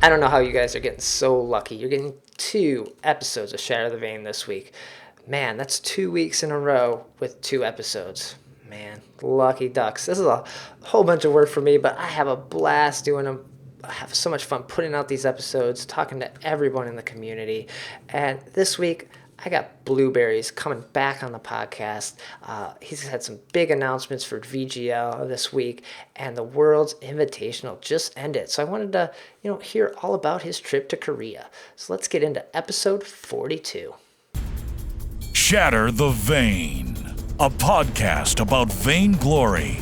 I don't know how you guys are getting so lucky. You're getting 2 episodes of Shatter the Vain this week. Man, that's 2 weeks in a row with 2 episodes. Man, lucky ducks. This is a whole bunch of work for me, but I have a blast doing them. I have so much fun putting out these episodes, talking to everyone in the community. And this week, I got Bluberryz coming back on the podcast. He's had some big announcements for VGL this week, and the World's Invitational just ended. So I wanted to, hear all about his trip to Korea. So let's get into episode 42. Shatter the Vain, a podcast about Vainglory.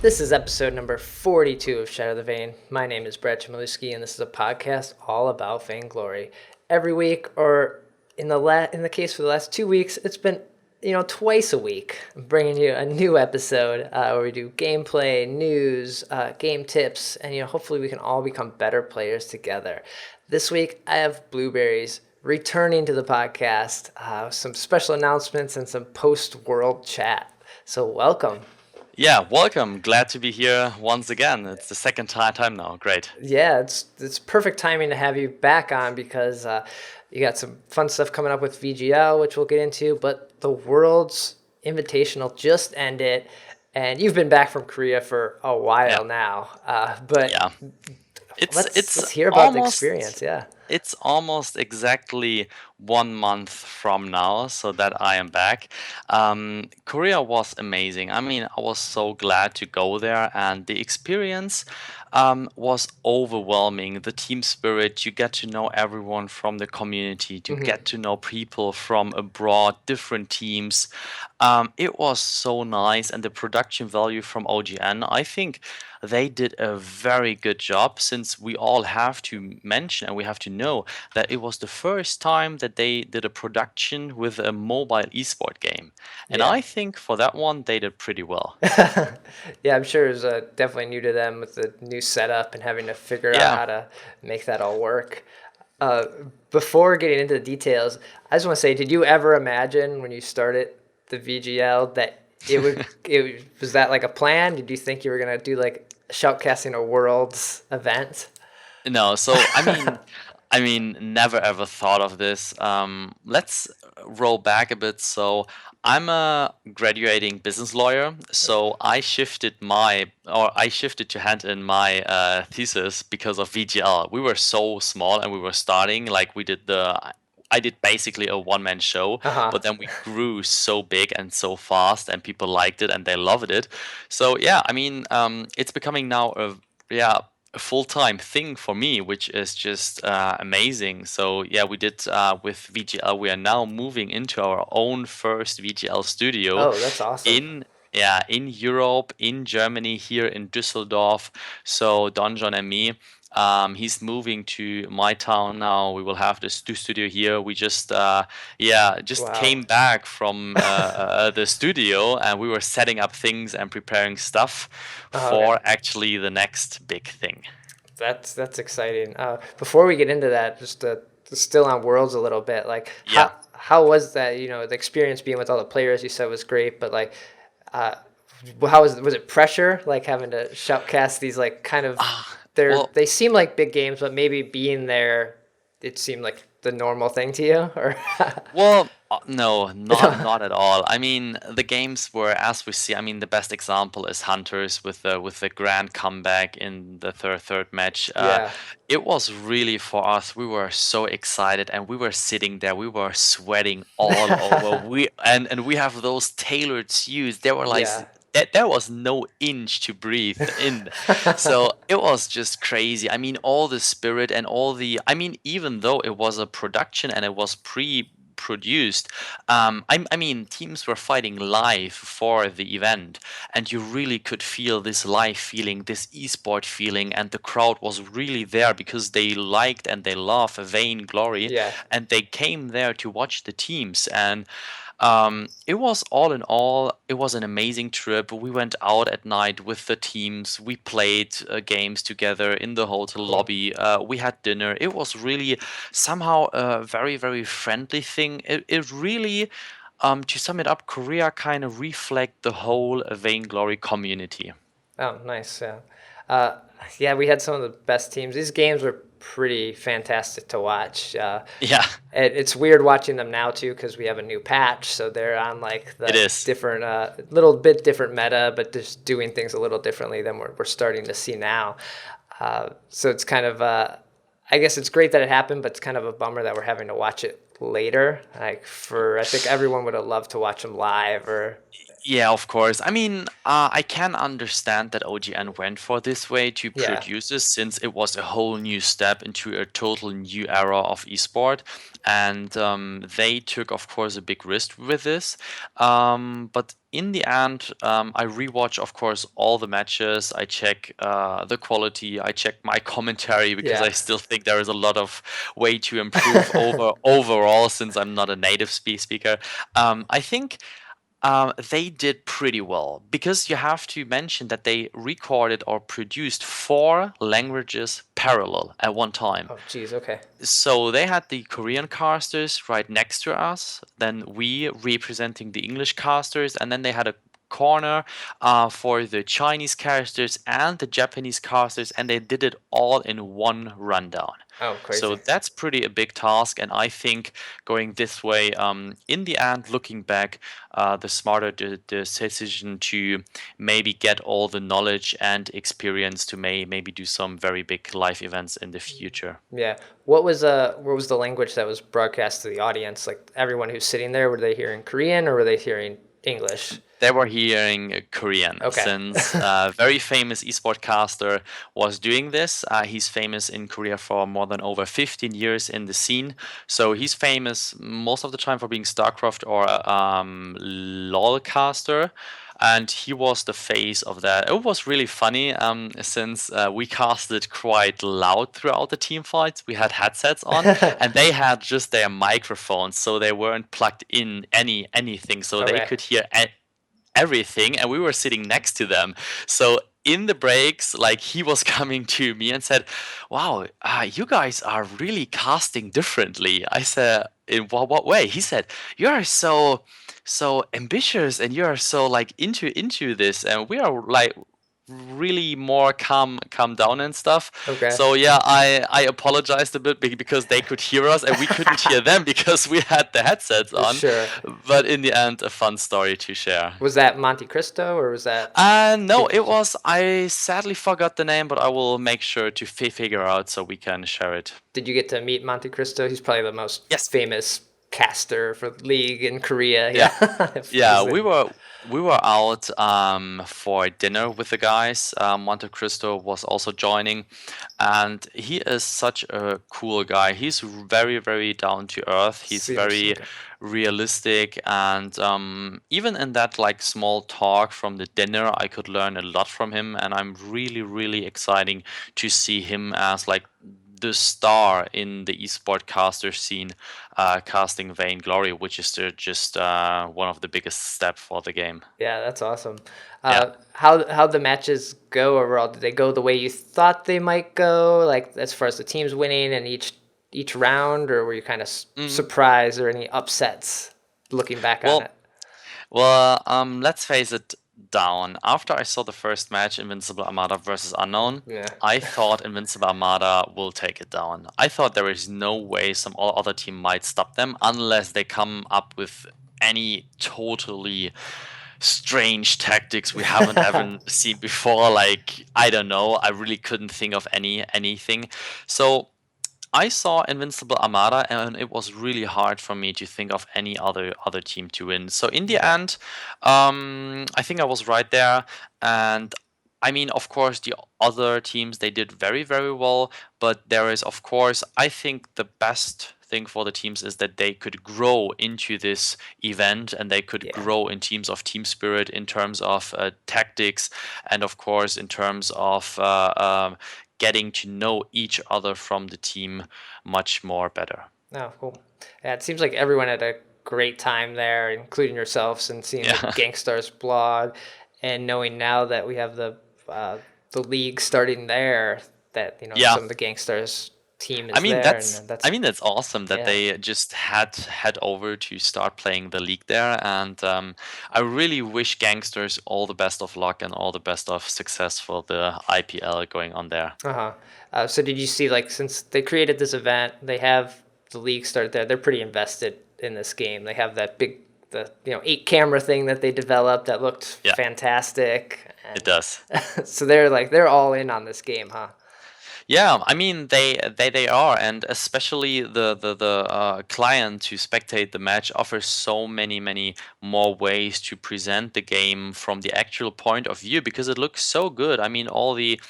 This is episode number 42 of Shatter the Vain. My name is Brad Chmielewski, and this is a podcast all about Vainglory. Every week, or in the case for the last 2 weeks, it's been twice a week. I'm bringing you a new episode where we do gameplay, news, game tips, and hopefully we can all become better players together. This week, I have Bluberryz returning to the podcast, some special announcements and some post-world chat. So welcome. Yeah, welcome. Glad to be here once again. It's the second time now. Great. Yeah, it's perfect timing to have you back on because you got some fun stuff coming up with VGL, which we'll get into. But the World's Invitational just ended, and you've been back from Korea for a while now. But yeah, let's hear about the experience. Yeah. It's almost exactly 1 month from now, so that I am back. Korea was amazing. I mean, I was so glad to go there, and the experience was overwhelming. The team spirit, you get to know everyone from the community, to get to know people from abroad, different teams. It was so nice, and the production value from OGN, I think they did a very good job, since we all have to mention and we have to know that it was the first time that they did a production with a mobile esport game. And I think for that one, they did pretty well. Yeah, I'm sure it was definitely new to them with the new setup and having to figure out how to make that all work. Before getting into the details, I just want to say, did you ever imagine when you started the VGL that was that like a plan? Did you think you were going to do like shoutcasting a Worlds event? No, so I mean, never ever thought of this. Let's roll back a bit. So I'm a graduating business lawyer. So I shifted to hand in my thesis because of VGL. We were so small and we were starting, like I did basically a one-man show, but then we grew so big and so fast, and people liked it and they loved it. So yeah, I mean, it's becoming now a full-time thing for me, which is just amazing. So yeah, we did with VGL. We are now moving into our own first VGL studio. Oh, that's awesome. In Europe, in Germany, here in Düsseldorf. So Donjon and me. He's moving to my town now. We will have this studio here. We just came back from the studio, and we were setting up things and preparing stuff for actually the next big thing. That's exciting. Before we get into that, just still on Worlds a little bit, like how was that? The experience being with all the players you said was great, but like, how was it pressure, like having to shoutcast these like kind of they seem like big games, but maybe being there, it seemed like the normal thing to you, or? Well, no, not at all. I mean, the games were, as we see. I mean, the best example is Hunters with the grand comeback in the third match. It was really, for us, we were so excited, and we were sitting there, we were sweating all over. We have those tailored suits. They were like. There was no inch to breathe in. So it was just crazy. I mean, all the spirit and even though it was a production and it was produced, I mean, teams were fighting live for the event, and you really could feel this live feeling, this esport feeling, and the crowd was really there because they liked and they love Vainglory, and they came there to watch the teams. And it was all in all, it was an amazing trip. We went out at night with the teams. We played games together in the hotel lobby. We had dinner. It was really somehow a very, very friendly thing. It really to sum it up, Korea kind of reflect the whole Vainglory community. Oh, nice. Yeah. Uh, yeah, we had some of the best teams. These games were pretty fantastic to watch. Yeah, It's weird watching them now too because we have a new patch, so they're on like it the is. different, little bit different meta, but just doing things a little differently than we're starting to see now. So it's kind of, I guess it's great that it happened, but it's kind of a bummer that we're having to watch it later. I think everyone would have loved to watch them live or. Yeah, of course. I mean, I can understand that OGN went for this way to Yeah. produce this since it was a whole new step into a total new era of esport. And they took, of course, a big risk with this. But in the end, I rewatch, of course, all the matches. I check the quality. I check my commentary because I Yeah. still think there is a lot of way to improve overall since I'm not a native speaker. I think they did pretty well because you have to mention that they recorded or produced 4 languages parallel at one time. Oh, geez. Okay. So they had the Korean casters right next to us, then we representing the English casters, and then they had a corner for the Chinese casters and the Japanese casters, and they did it all in one rundown. Oh, So crazy. that's pretty a big task, and I think going this way, in the end, looking back, the smarter decision to maybe get all the knowledge and experience to maybe do some very big live events in the future. Yeah. What was the language that was broadcast to the audience? Like everyone who's sitting there, were they hearing Korean or were they hearing English? They were hearing Korean Okay. since a very famous esport caster was doing this. He's famous in Korea for more than over 15 years in the scene. So he's famous most of the time for being StarCraft or LoL caster. And he was the face of that. It was really funny since we casted quite loud throughout the team fights. We had headsets on, and they had just their microphones, so they weren't plugged in anything, so they Okay. could hear everything, and we were sitting next to them. So in the breaks, like he was coming to me and said, "Wow, you guys are really casting differently." I said, "In what way?" He said, "You are so ambitious, and you are so like into this, and we are like really more calm down and stuff." Okay. So yeah, I apologized a bit because they could hear us and we couldn't hear them because we had the headsets For on. sure. But in the end, a fun story to share. Was that Monte Cristo or was that? No, it was. I sadly forgot the name, but I will make sure to figure out so we can share it. Did you get to meet Monte Cristo? He's probably the most Yes. famous caster for League in Korea. Yeah. Yeah. Yeah, we were out for dinner with the guys. Monte Cristo was also joining, and he is such a cool guy. He's very, very down to earth. He's Seems very okay. realistic, and even in that like small talk from the dinner, I could learn a lot from him, and I'm really, really exciting to see him as like the star in the esport caster scene, casting Vainglory, which is just one of the biggest step for the game. Yeah, that's awesome. Yeah. How'd the matches go overall? Did they go the way you thought they might go? Like as far as the teams winning and each round, or were you kind of surprised or any upsets looking back on Well, it? let's face it. Down. After I saw the first match, Invincible Armada versus Unknown, Yeah. I thought Invincible Armada will take it down. I thought there is no way some other team might stop them unless they come up with any totally strange tactics we haven't ever seen before. Like, I don't know. I really couldn't think of anything. So I saw Invincible Armada, and it was really hard for me to think of any other team to win. So in the end, I think I was right there. And I mean, of course, the other teams they did very very well. But there is, of course, I think the best thing for the teams is that they could grow into this event and they could Yeah. grow in teams of team spirit, in terms of tactics, and of course in terms of getting to know each other from the team much more better. Oh, cool. Yeah, it seems like everyone had a great time there, including yourselves, and seeing the Yeah. Gangstars blog, and knowing now that we have the league starting there, that Yeah. some of the Gangstars team I is mean, there, and I mean that's awesome that yeah. they just head over to start playing the league there, and I really wish Gangsters all the best of luck and all the best of success for the IPL going on there. Uh-huh. So did you see, like, since they created this event, they have the league start there. They're pretty invested in this game. They have that big, the 8 camera thing that they developed that looked Yeah, fantastic, it and does. so they're all in on this game, huh? Yeah, I mean they are, and especially the client to spectate the match offers so many more ways to present the game from the actual point of view because it looks so good. I mean all the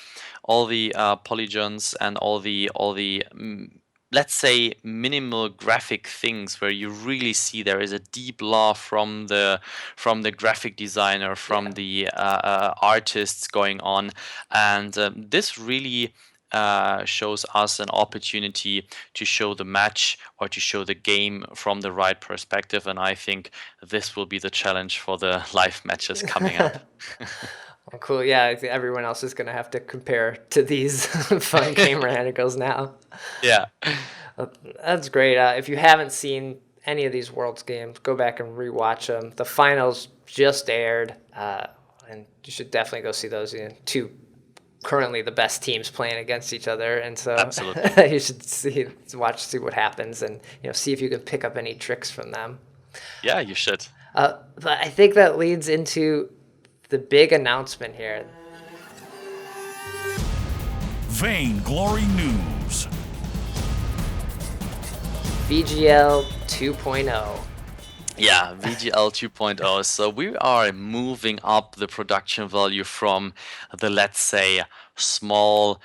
polygons and all the let's say minimal graphic things where you really see there is a deep love from the graphic designer, from Yeah. the artists going on, and this really shows us an opportunity to show the match or to show the game from the right perspective, and I think this will be the challenge for the live matches coming up. Well, cool. Yeah, I think everyone else is gonna have to compare to these fun camera angles now. Yeah. That's great. If you haven't seen any of these Worlds games, go back and rewatch them. The finals just aired, and you should definitely go see those. Two currently the best teams playing against each other, and so Absolutely. you should see what happens, and see if you can pick up any tricks from them. Yeah, you should. But I think that leads into the big announcement here. Vainglory News. VGL 2.0. Yeah, VGL 2.0. So we are moving up the production value from the, let's say, small,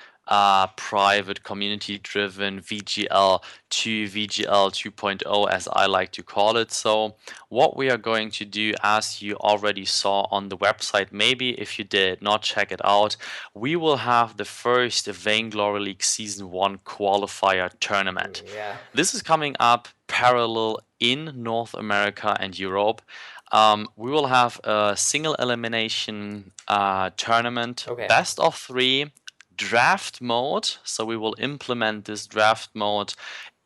private, community-driven VGL to VGL 2.0, as I like to call it. So what we are going to do, as you already saw on the website, maybe if you did not check it out, we will have the first Vainglory League Season 1 qualifier tournament. Yeah. This is coming up parallel in North America and Europe. We will have a single elimination tournament, Okay. best of 3, draft mode. So we will implement this draft mode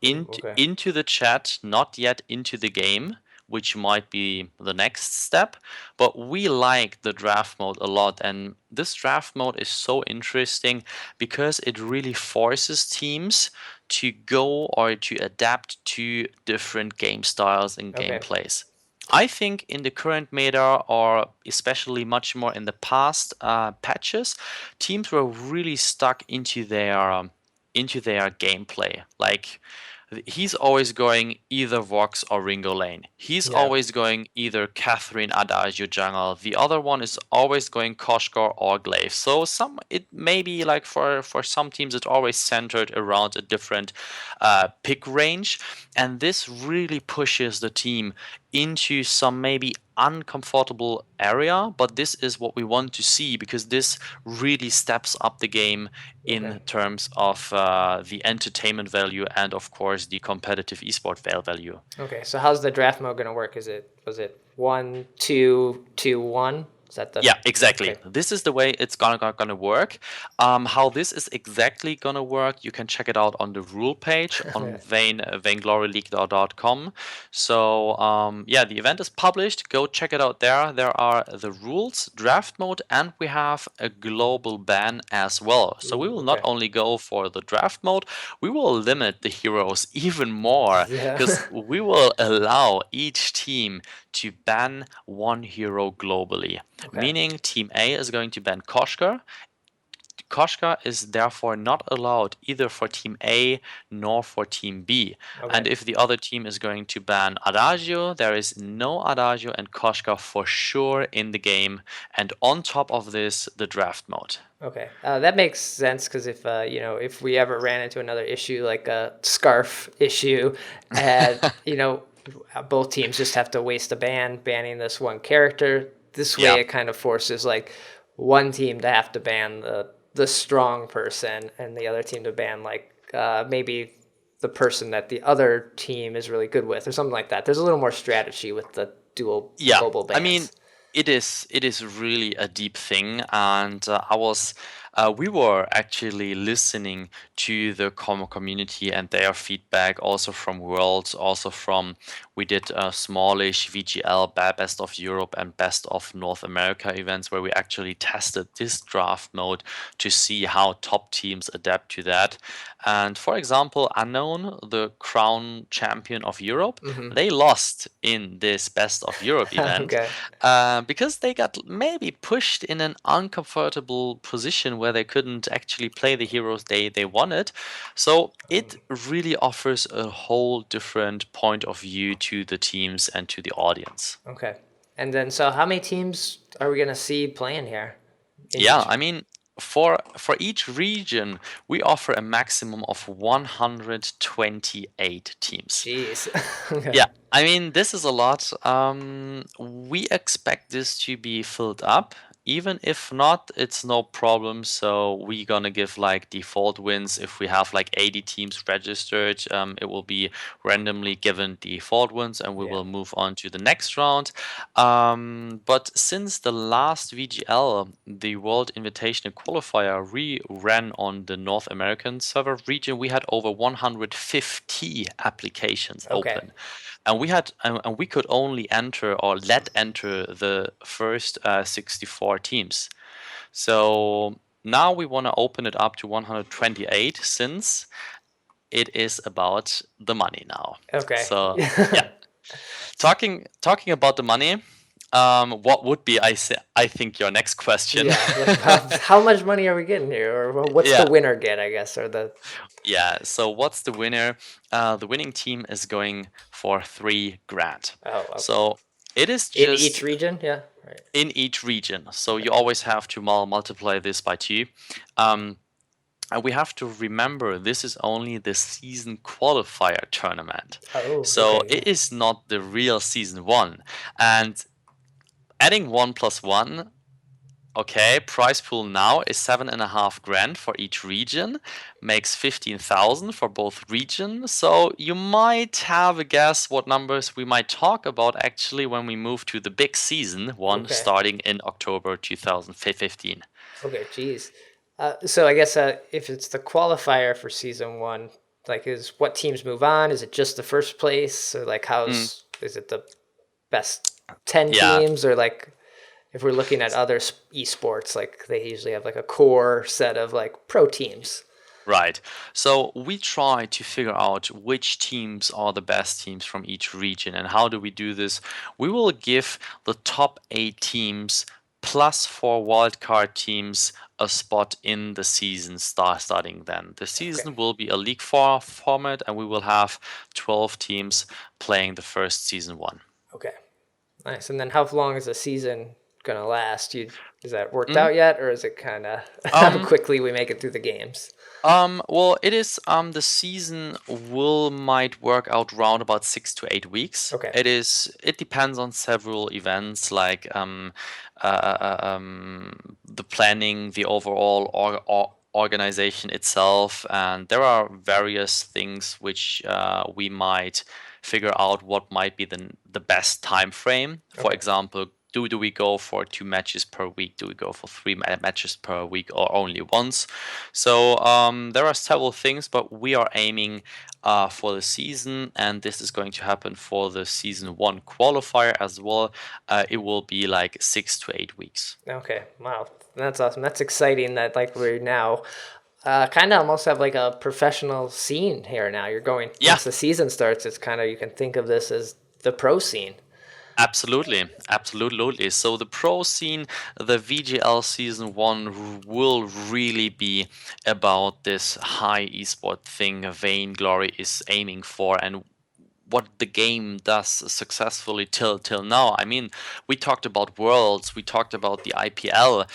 Okay. into the chat, not yet into the game, which might be the next step. But we like the draft mode a lot, and this draft mode is so interesting because it really forces teams to go or to adapt to different game styles and Okay. gameplays. I think in the current meta, or especially much more in the past patches, teams were really stuck into their gameplay. Like, he's always going either Vox or Ringo Lane. He's Yeah. always going either Catherine, Adagio jungle. The other one is always going Koshkar or Glaive. So it may be like for some teams it's always centered around a different pick range, and this really pushes the team into some maybe uncomfortable area, but this is what we want to see because this really steps up the game in Okay. terms of the entertainment value and of course the competitive esport value. Okay. So how's the draft mode gonna work? Was it 1, 2, 2, 1? Is that the? Yeah, exactly. Okay. This is the way it's gonna work. How this is exactly gonna work, you can check it out on the rule page on vaingloryleague.com. So yeah, the event is published. Go check it out there. There are the rules, draft mode, and we have a global ban as well. So we will not okay. only go for the draft mode, we will limit the heroes even more Yeah. because we will allow each team to ban one hero globally. Okay. Meaning Team A is going to ban Koshkar. Koshkar is therefore not allowed either for Team A nor for Team B. Okay. And if the other team is going to ban Adagio, there is no Adagio and Koshkar for sure in the game. And on top of this, the draft mode. Okay, that makes sense because if we ever ran into another issue like a scarf issue, and both teams just have to waste a banning this one character. This way, Yeah. it kind of forces like one team to have to ban the strong person, and the other team to ban like maybe the person that the other team is really good with, or something like that. There's a little more strategy with the dual global bans. I mean, it is really a deep thing, and We were actually listening to the community and their feedback, also from Worlds, also from we did a smallish VGL Best of Europe and Best of North America events where we actually tested this draft mode to see how top teams adapt to that. And for example, Unknown, the crown champion of Europe, they lost in this Best of Europe event Okay. because they got maybe pushed in an uncomfortable position where they couldn't actually play the heroes they wanted. So it really offers a whole different point of view to the teams and to the audience. Okay. And then, so how many teams are we gonna see playing here? Yeah, I mean, for each region, we offer a maximum of 128 teams. Jeez. Okay. Yeah, I mean, this is a lot. We expect this to be filled up. Even if not, it's no problem. So we're gonna give like default wins. If we have like 80 teams registered, it will be randomly given default wins, and we Yeah. will move on to the next round. But since the last VGL, the World Invitational Qualifier, we ran on the North American server region, we had over 150 applications Okay. open. And we could only enter or let enter the first 64 teams. So now we want to open it up to 128 since it is about the money now. Okay. So yeah, talking about the money. What would be I think your next question? Yeah. How much money are we getting here, or what's Yeah. the winner get? I guess, or the. Yeah, so what's the winner? The winning team is going for 3 grand. Oh. Okay. So it is In just each region, yeah. Right. in each region. So you always have to multiply this by 2. And we have to remember this is only the season qualifier tournament. Oh. So Okay. it is not the real season 1. And adding 1 plus 1. Okay, prize pool now is 7.5 grand for each region, makes 15,000 for both regions. So you might have a guess what numbers we might talk about actually when we move to the big season 1 Okay. starting in October 2015. Okay. Geez. So I guess if it's the qualifier for season 1, like, is what teams move on? Is it just the first place, or like is it the best 10 Yeah. teams, or like? If we're looking at other esports, like they usually have like a core set of like pro teams. Right. So we try to figure out which teams are the best teams from each region. And how do we do this? We will give the top 8 teams plus 4 wildcard teams a spot in the season starting then. The season will be a League 4 format, and we will have 12 teams playing the first season 1. Okay. Nice. And then how long is the season gonna last? Is that worked out yet, or is it kind of how quickly we make it through the games? Well, it is the season might work out round about 6 to 8 weeks. Okay. It depends on several events like the planning, the overall organization itself, and there are various things which we might figure out what might be the best time frame. For example, do we go for 2 matches per week? Do we go for 3 matches per week, or only once? So there are several things, but we are aiming for the season, and this is going to happen for the season 1 qualifier as well. It will be like 6 to 8 weeks. Okay, wow, that's awesome. That's exciting. That like we're now kind of almost have like a professional scene here now. You're going once the season starts. It's kind of, you can think of this as the pro scene. Absolutely. So the pro scene, the VGL season 1 will really be about this high esport thing Vainglory is aiming for, and what the game does successfully till now. I mean, we talked about Worlds, we talked about the IPL,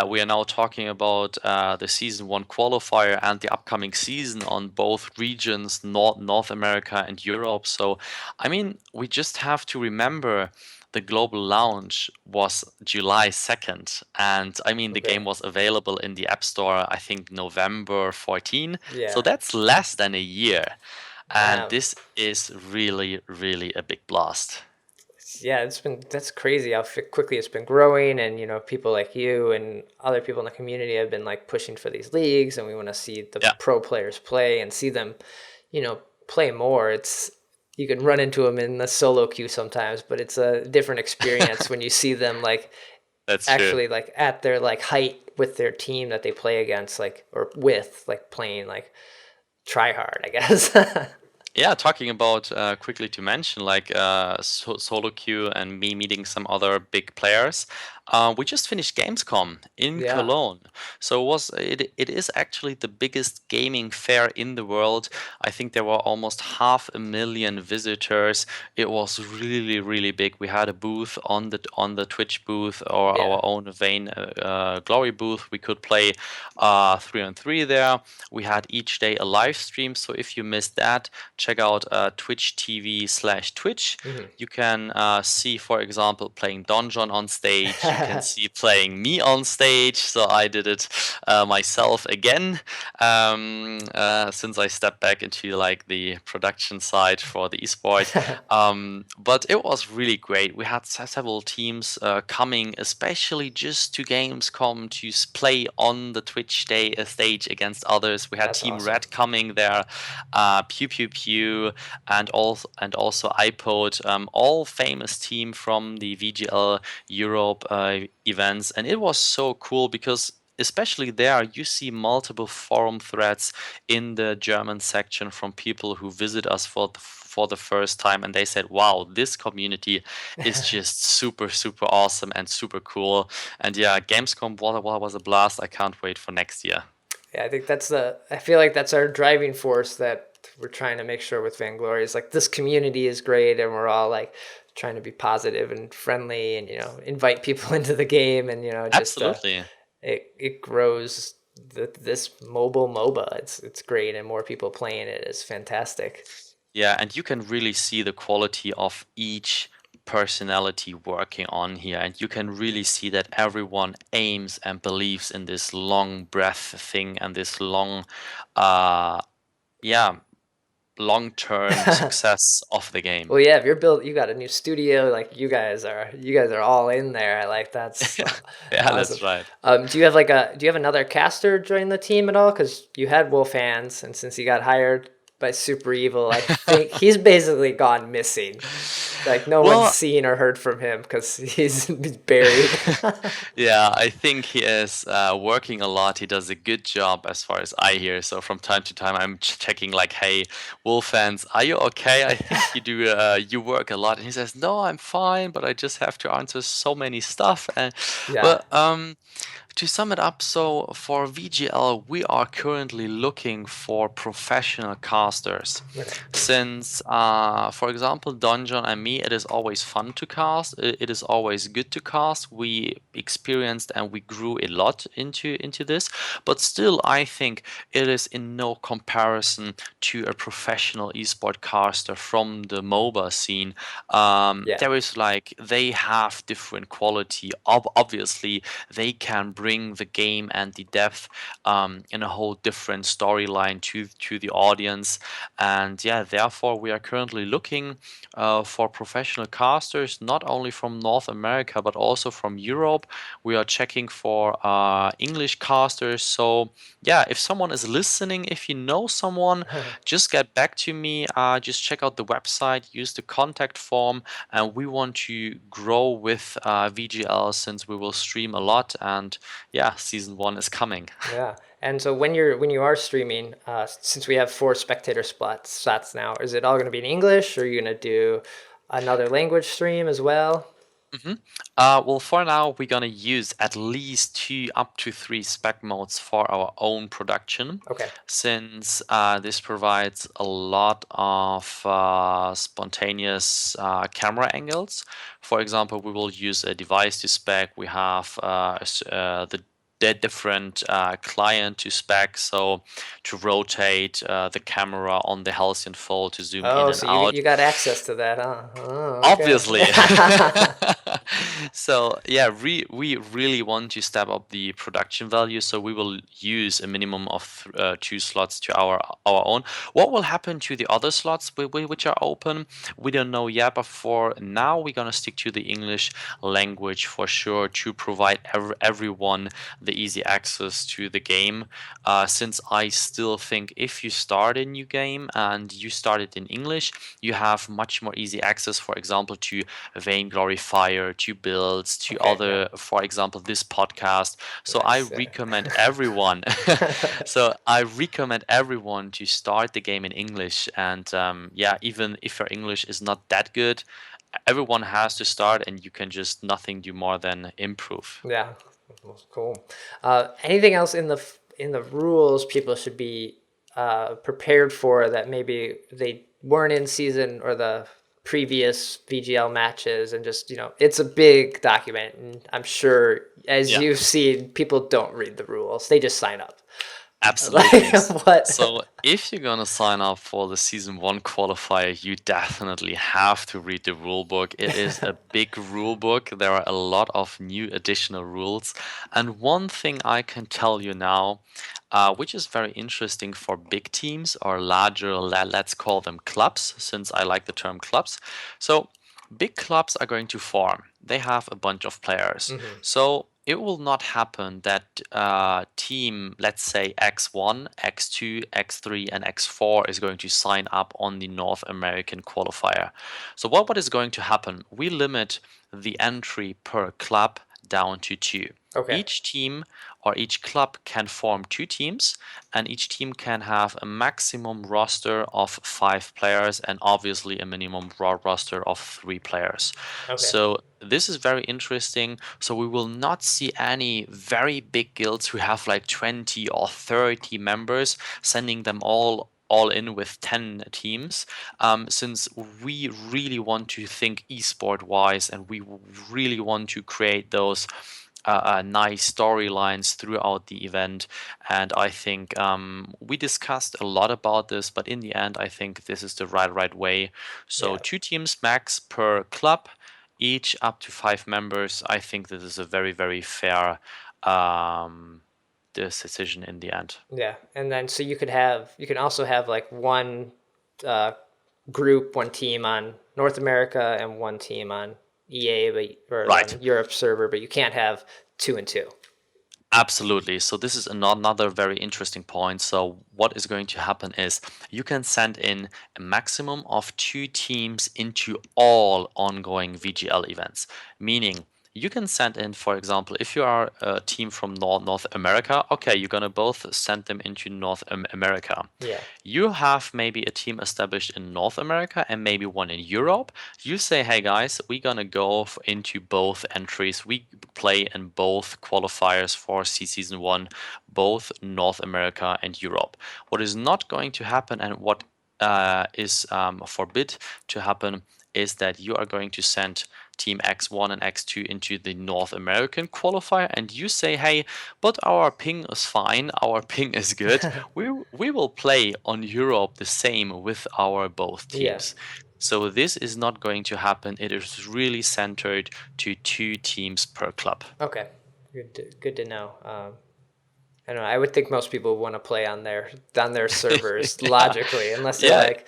we are now talking about the season 1 qualifier and the upcoming season on both regions, North America and Europe. So, I mean, we just have to remember the global launch was July 2nd, and I mean the game was available in the App Store, I think November 14. So that's less than a year. And this is really, really a big blast. Yeah, that's crazy how quickly it's been growing, and people like you and other people in the community have been like pushing for these leagues, and we want to see the Yeah. pro players play and see them, play more. It's You can run into them in the solo queue sometimes, but it's a different experience when you see them like That's true. actually like at their like height with their team that they play against, like or with like playing like try hard, I guess. Yeah, talking about quickly to mention like solo queue and me meeting some other big players. We just finished Gamescom in Yeah, Cologne, so it is actually the biggest gaming fair in the world. I think there were almost 500,000 visitors. It was really really big. We had a booth on the Twitch booth or yeah. our own Vainglory booth. We could play 3-on-3 there. We had each day a live stream, so if you missed that, check out Twitch TV/Twitch. You can see, for example, playing Donjon on stage. You can see playing me on stage. So I did it myself again, since I stepped back into like the production side for the esport. But it was really great. We had several teams coming, especially just to Gamescom to play on the Twitch stage against others. We had That's Team awesome. Red coming there, Pew Pew Pew, and also iPod, all famous team from the VGL Europe events, and it was so cool because especially there you see multiple forum threads in the German section from people who visit us for the first time, and they said, wow, this community is just super super awesome and super cool. And yeah, Gamescom was a blast. I can't wait for next year. Yeah, I think I feel like that's our driving force that we're trying to make sure with Vainglory is like this community is great, and we're all like trying to be positive and friendly, and invite people into the game, and just Absolutely. it grows this mobile MOBA. It's great, and more people playing it is fantastic. Yeah, and you can really see the quality of each personality working on here, and you can really see that everyone aims and believes in this long breath thing and this long, uh, yeah, long-term success of the game. Well, yeah, if you got a new studio, like you guys are all in there. Like that's Yeah, awesome. that's right. Do you have another caster join the team at all? Because you had Wolf Hands, and since he got hired by Super Evil, I think he's basically gone missing. Like no one's Well, seen or heard from him because he's buried. yeah, I think he is working a lot. He does a good job as far as I hear. So from time to time, I'm checking like, "Hey, Wolf fans, are you okay? I think you work a lot." And he says, "No, I'm fine, but I just have to answer so many stuff." And Yeah. but to sum it up, so for VGL, we are currently looking for professional casters. Okay. Since, for example, Dungeon and me, it is always fun to cast. It is always good to cast. We experienced and we grew a lot into this, but still, I think it is in no comparison to a professional esport caster from the MOBA scene. Yeah. There is like they have different quality. Obviously, they can bring the game and the depth in a whole different storyline to the audience. And yeah, therefore we are currently looking for professional casters, not only from North America but also from Europe. We are checking for English casters. So yeah, if someone is listening, if you know someone, just get back to me. Just check out the website, use the contact form, and we want to grow with VGL since we will stream a lot. And yeah, season 1 is coming. Yeah. And so when you are streaming, since we have 4 spectator slots now, is it all going to be in English, or are you going to do another language stream as well? Well, for now, we're gonna use at least 2 up to 3 spec modes for our own production, Okay. since this provides a lot of spontaneous camera angles. For example, we will use a device to spec. We have the different client to spec, so to rotate the camera on the Halcyon Fold to zoom in Oh, and so you out. you got access to that, huh? Oh, okay. Obviously. So yeah, we really want to step up the production value. So we will use a minimum of 2 slots to our own. What will happen to the other slots which are open? We don't know yet. But for now, we're gonna stick to the English language for sure to provide everyone the easy access to the game. Since I still think if you start a new game and you start it in English, you have much more easy access, for example, to Vainglory Fire, to builds, to Okay, yeah. other, for example, this podcast. So I Nice. recommend everyone. So I recommend everyone to start the game in English. And yeah, even if your English is not that good, everyone has to start, and you can just nothing do more than improve. Yeah, cool. Anything else in the rules people should be prepared for that maybe they weren't in season or the previous VGL matches, and just it's a big document, and I'm sure as Yeah. you've seen, people don't read the rules; they just sign up. Absolutely. Like what? So if you're gonna sign up for the season one qualifier, you definitely have to read the rule book. It is a big rule book. There are a lot of new additional rules. And one thing I can tell you now, which is very interesting for big teams or larger, let's call them clubs, since I like the term clubs. So big clubs are going to form. They have a bunch of players. So it will not happen that team, let's say X1, X2, X3, and X4 is going to sign up on the North American qualifier. So what is going to happen? We limit the entry per club down to 2. Okay. Each team or each club can form 2 teams, and each team can have a maximum roster of 5 players and obviously a minimum roster of 3 players. Okay. So this is very interesting. So we will not see any very big guilds who have like 20 or 30 members, sending them all in with 10 teams, since we really want to think esport wise, and we really want to create those nice storylines throughout the event. And I think we discussed a lot about this, but in the end, I think this is the right way. So Yeah. 2 teams max per club, each up to 5 members. I think this is a very fair decision in the end. Yeah, and then so you can also have like one uh, group, one team on North America and one team on EA, or Right. on Europe server, but you can't have 2 and 2. Absolutely. So this is another very interesting point. So what is going to happen is you can send in a maximum of 2 teams into all ongoing VGL events, meaning you can send in, for example, if you are a team from North America, okay, you're going to both send them into North America. Yeah. You have maybe a team established in North America and maybe one in Europe. You say, hey guys, we're going to go into both entries. We play in both qualifiers for season 1, both North America and Europe. What is not going to happen, and what is forbid to happen, is that you are going to send team X1 and X2 into the North American qualifier, and you say, hey, but our ping is fine, our ping is good. We will play on Europe the same with our both Yeah. teams. So this is not going to happen. It is really centered to 2 teams per club. Okay. Good to know. I don't know. I would think most people want to play on their servers logically, unless they're Yeah, like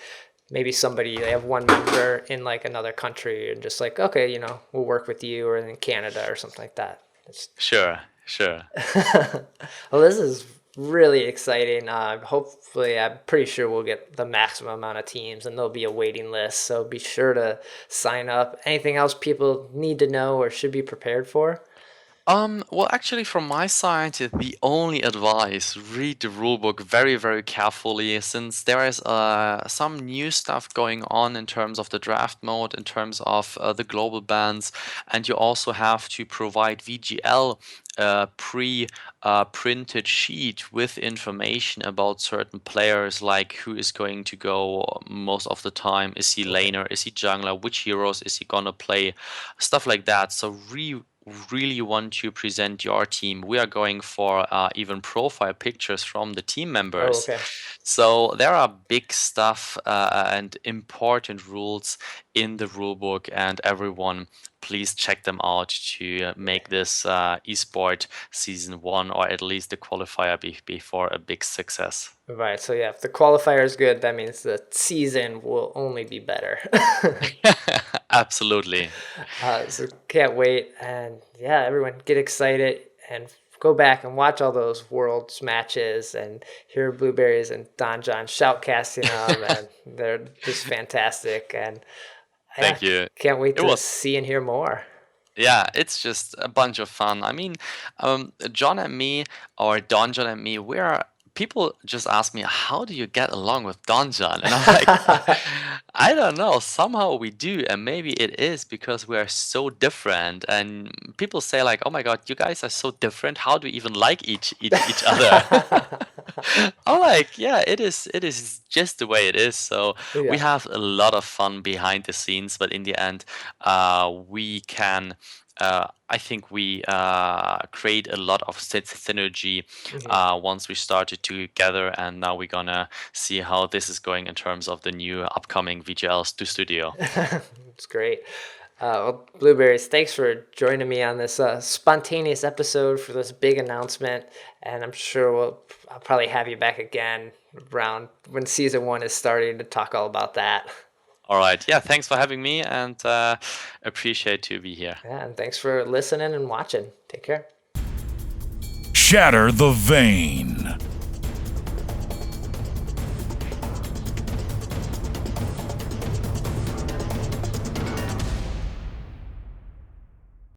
maybe they have one member in like another country and just like, okay, we'll work with you, or in Canada or something like that. sure. Well, this is really exciting. Hopefully, I'm pretty sure we'll get the maximum amount of teams, and there'll be a waiting list. So be sure to sign up. Anything else people need to know or should be prepared for? Well, actually, from my side, the only advice, read the rulebook very carefully, since there is some new stuff going on in terms of the draft mode, in terms of the global bans, and you also have to provide VGL printed sheet with information about certain players, like who is going to go most of the time. Is he laner? Is he jungler? Which heroes is he gonna play? Stuff like that. So really want to present your team, we are going for even profile pictures from the team Oh, members. okay. So there are big stuff and important rules in the rulebook, and everyone, please check them out to make this esport season 1, or at least the qualifier, before a big success. Right. So yeah, if the qualifier is good, that means the season will only be better. Absolutely. So can't wait, and yeah, everyone get excited and go back and watch all those Worlds matches and hear Bluberryz and Don John shoutcasting them, and they're just fantastic. And yeah, Thank you. can't wait It to was see and hear more. Yeah, it's just a bunch of fun. I mean, John and me, or Don John and me, people just ask me, how do you get along with Don John? And I'm like, I don't know. Somehow we do, and maybe it is because we are so different. And people say like, oh my God, you guys are so different. How do you even like each other? I'm like, yeah, it is. It is just the way it is. So we Yeah. have a lot of fun behind the scenes, but in the end, we can. I think we create a lot of synergy once we started together, and now we're gonna see how this is going in terms of the new upcoming VGL studio. It's great. Well, Bluberryz, thanks for joining me on this spontaneous episode for this big announcement, and I'm sure I'll probably have you back again around when season 1 is starting to talk all about that. All right, yeah, thanks for having me, and appreciate to be here. Yeah, and thanks for listening and watching. Take care. Shatter the Vain.